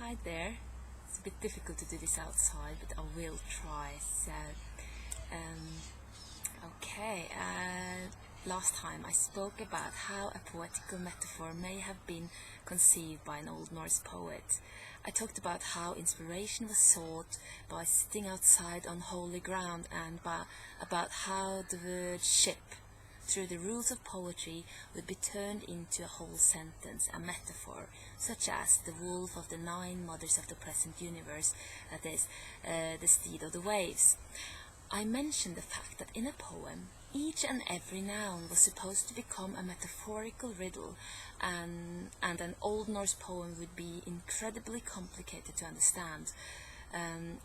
Hi there. It's a bit difficult to do this outside, but I will try. So, okay. Last time I spoke about how a poetical metaphor may have been conceived by an Old Norse poet. I talked about how inspiration was sought by sitting outside on holy ground, and about how the word ship, through the rules of poetry, would be turned into a whole sentence, a metaphor, such as the wolf of the 9 mothers of the present universe, that is, the steed of the waves. I mentioned the fact that in a poem, each and every noun was supposed to become a metaphorical riddle, and an Old Norse poem would be incredibly complicated to understand.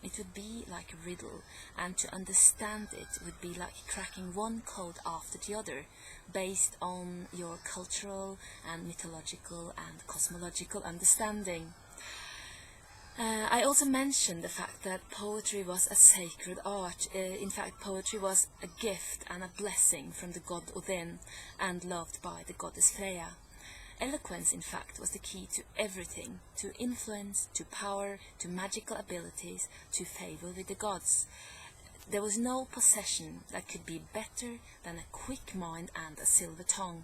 It would be like a riddle, and to understand it would be like cracking one code after the other, based on your cultural and mythological and cosmological understanding. I also mentioned the fact that poetry was a sacred art. In fact, poetry was a gift and a blessing from the god Odin, and loved by the goddess Freya. Eloquence, in fact, was the key to everything, to influence, to power, to magical abilities, to favor with the gods. There was no possession that could be better than a quick mind and a silver tongue.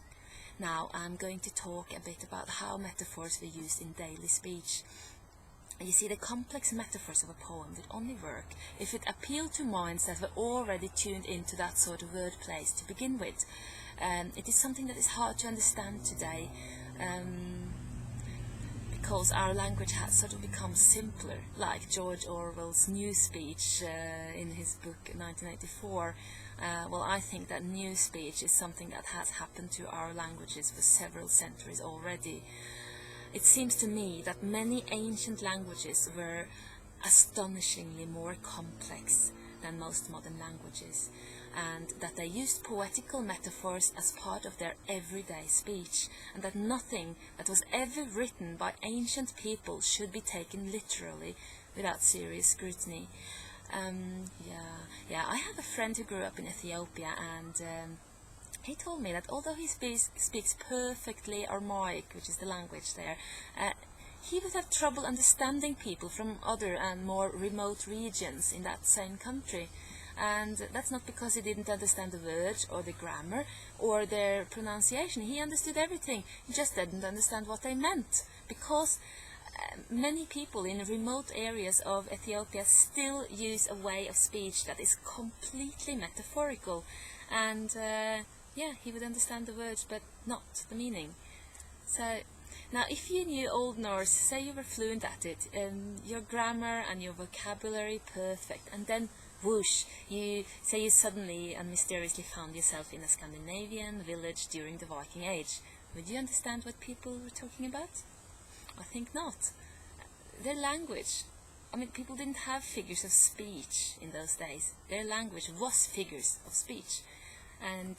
Now I'm going to talk a bit about how metaphors were used in daily speech. You see, the complex metaphors of a poem would only work if it appealed to minds that were already tuned into that sort of wordplays to begin with. It is something that is hard to understand today, because our language has sort of become simpler, like George Orwell's Newspeech in his book 1984. Well, I think that Newspeech is something that has happened to our languages for several centuries already. It seems to me that many ancient languages were astonishingly more complex than most modern languages, and that they used poetical metaphors as part of their everyday speech, and that nothing that was ever written by ancient people should be taken literally without serious scrutiny. I have a friend who grew up in Ethiopia, and he told me that although he speaks perfectly Aramaic, which is the language there, he would have trouble understanding people from other and more remote regions in that same country. And that's not because he didn't understand the words or the grammar or their pronunciation. He understood everything. He just didn't understand what they meant, because many people in remote areas of Ethiopia still use a way of speech that is completely metaphorical. And he would understand the words, but not the meaning. So, now if you knew Old Norse, say you were fluent at it, your grammar and your vocabulary perfect, and then whoosh, you suddenly and mysteriously found yourself in a Scandinavian village during the Viking Age, would you understand what people were talking about? I think not. Their language, people didn't have figures of speech in those days. Their language was figures of speech. And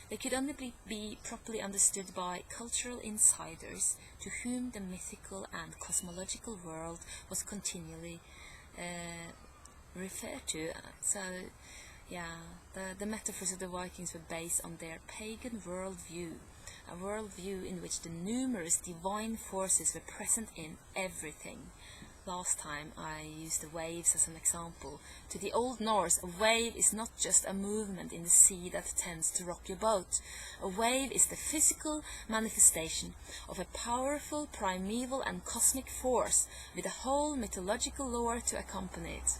they could only be properly understood by cultural insiders, to whom the mythical and cosmological world was continually referred to. So, the metaphors of the Vikings were based on their pagan worldview, a worldview in which the numerous divine forces were present in everything. Last time I used the waves as an example. To the Old Norse, a wave is not just a movement in the sea that tends to rock your boat. A wave is the physical manifestation of a powerful, primeval and cosmic force, with a whole mythological lore to accompany it.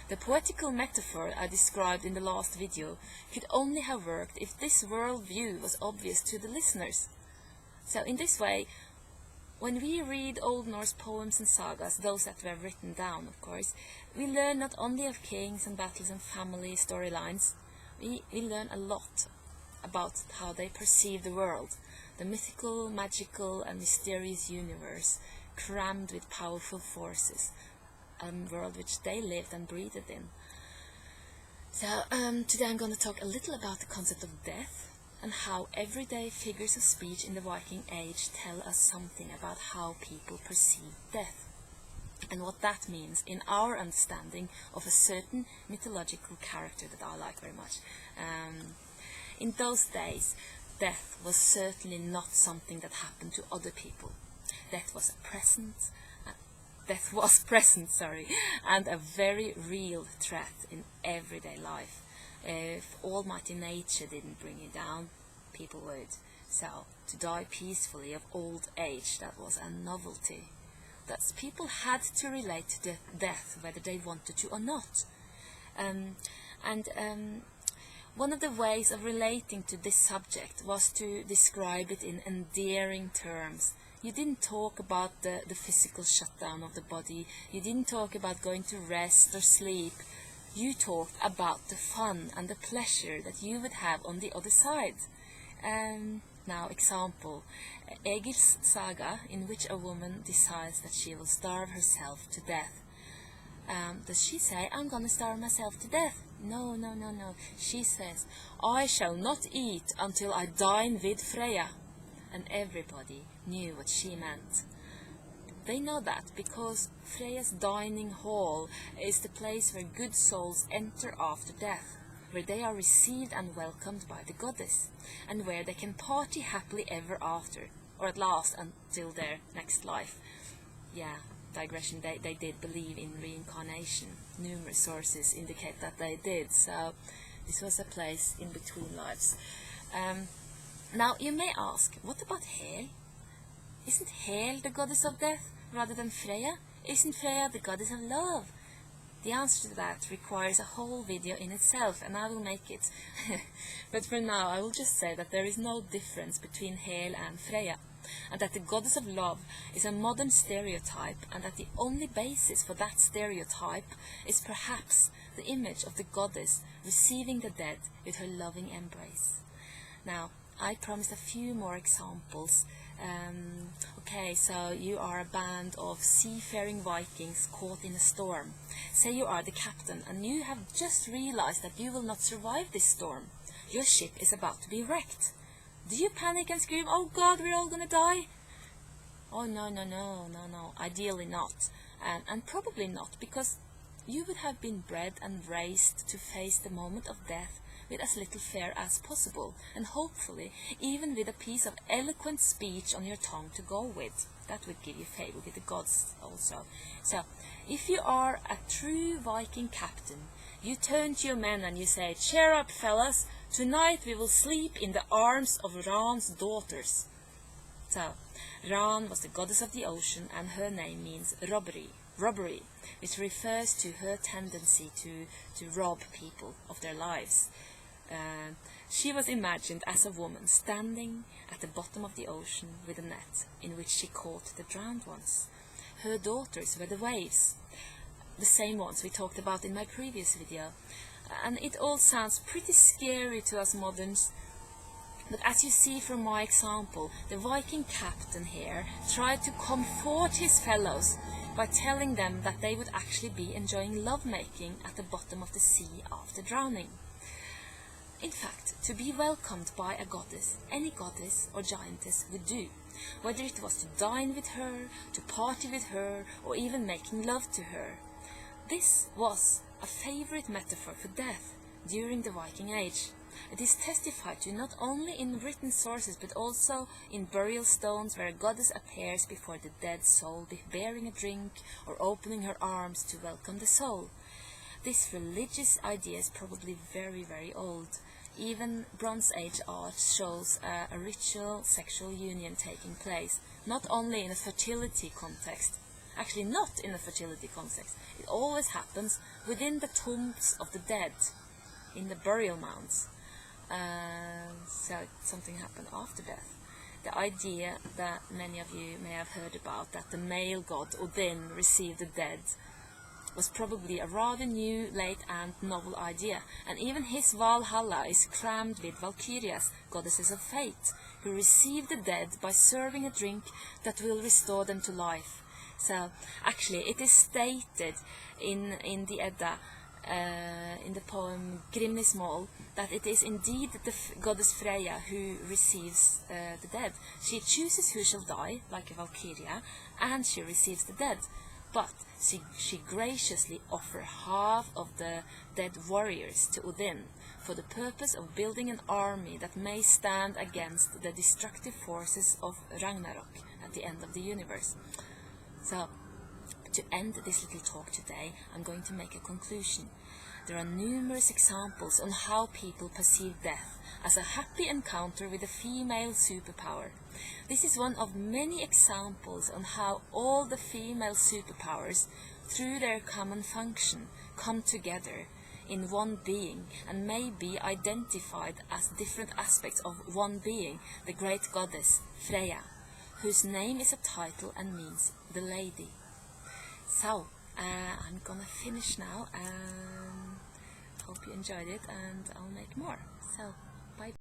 The poetical metaphor I described in the last video could only have worked if this worldview was obvious to the listeners. So in this way, when we read Old Norse poems and sagas, those that were written down, of course, we learn not only of kings and battles and family storylines, we learn a lot about how they perceive the world, the mythical, magical and mysterious universe, crammed with powerful forces, a world which they lived and breathed in. So today I'm going to talk a little about the concept of death, and how everyday figures of speech in the Viking Age tell us something about how people perceive death, and what that means in our understanding of a certain mythological character that I like very much. In those days, death was certainly not something that happened to other people. Death was a present, death was present, sorry, and a very real threat in everyday life. If almighty nature didn't bring you down, people would. So, to die peacefully of old age, that was a novelty. Thus, people had to relate to death, whether they wanted to or not. One of the ways of relating to this subject was to describe it in endearing terms. You didn't talk about the physical shutdown of the body. You didn't talk about going to rest or sleep. You talked about the fun and the pleasure that you would have on the other side. Now, example, Egil's saga, in which a woman decides that she will starve herself to death. Does she say, I'm gonna starve myself to death? No, no, no, no. She says, I shall not eat until I dine with Freya. And everybody knew what she meant. They know that because Freya's dining hall is the place where good souls enter after death, where they are received and welcomed by the goddess, and where they can party happily ever after, or at last until their next life. Yeah, digression, they did believe in reincarnation. Numerous sources indicate that they did, so this was a place in between lives. Now, you may ask, what about Hel? Isn't Hel the goddess of death rather than Freya? Isn't Freya the goddess of love? The answer to that requires a whole video in itself, and I will make it. But for now, I will just say that there is no difference between Hel and Freya, and that the goddess of love is a modern stereotype, and that the only basis for that stereotype is perhaps the image of the goddess receiving the dead with her loving embrace. Now, I promised a few more examples. Okay, so you are a band of seafaring Vikings caught in a storm. Say you are the captain and you have just realized that you will not survive this storm. Your ship is about to be wrecked. Do you panic and scream, oh God, we're all gonna die? Oh no, no, no, no, no, ideally not. And probably not, because you would have been bred and raised to face the moment of death with as little fear as possible, and hopefully even with a piece of eloquent speech on your tongue to go with. That would give you favour with the gods also. So, if you are a true Viking captain, you turn to your men and you say, cheer up fellas, tonight we will sleep in the arms of Ran's daughters. So, Ran was the goddess of the ocean, and her name means robbery, which refers to her tendency to rob people of their lives. She was imagined as a woman standing at the bottom of the ocean with a net in which she caught the drowned ones. Her daughters were the waves, the same ones we talked about in my previous video. And it all sounds pretty scary to us moderns. But as you see from my example, the Viking captain here tried to comfort his fellows by telling them that they would actually be enjoying lovemaking at the bottom of the sea after drowning. In fact, to be welcomed by a goddess, any goddess or giantess would do, whether it was to dine with her, to party with her, or even making love to her. This was a favorite metaphor for death during the Viking Age. It is testified to not only in written sources but also in burial stones where a goddess appears before the dead soul bearing a drink or opening her arms to welcome the soul. This religious idea is probably very, very old. Even Bronze Age art shows a ritual sexual union taking place, not only in a fertility context. Actually, not in a fertility context. It always happens within the tombs of the dead, in the burial mounds. So something happened after death. The idea that many of you may have heard about, that the male god Idunn received the dead, was probably a rather new, late and novel idea, and even his Valhalla is crammed with Valkyrias, goddesses of fate, who receive the dead by serving a drink that will restore them to life. So, actually, it is stated in the Edda, in the poem Grimnismål, that it is indeed the goddess Freya who receives the dead. She chooses who shall die, like a Valkyria, and she receives the dead. But she graciously offers half of the dead warriors to Idunn for the purpose of building an army that may stand against the destructive forces of Ragnarok at the end of the universe. So, to end this little talk today, I'm going to make a conclusion. There are numerous examples on how people perceive death as a happy encounter with a female superpower. This is one of many examples on how all the female superpowers, through their common function, come together in one being and may be identified as different aspects of one being, the great goddess Freya, whose name is a title and means the lady. So, I'm gonna finish now, and hope you enjoyed it, and I'll make more. So, bye.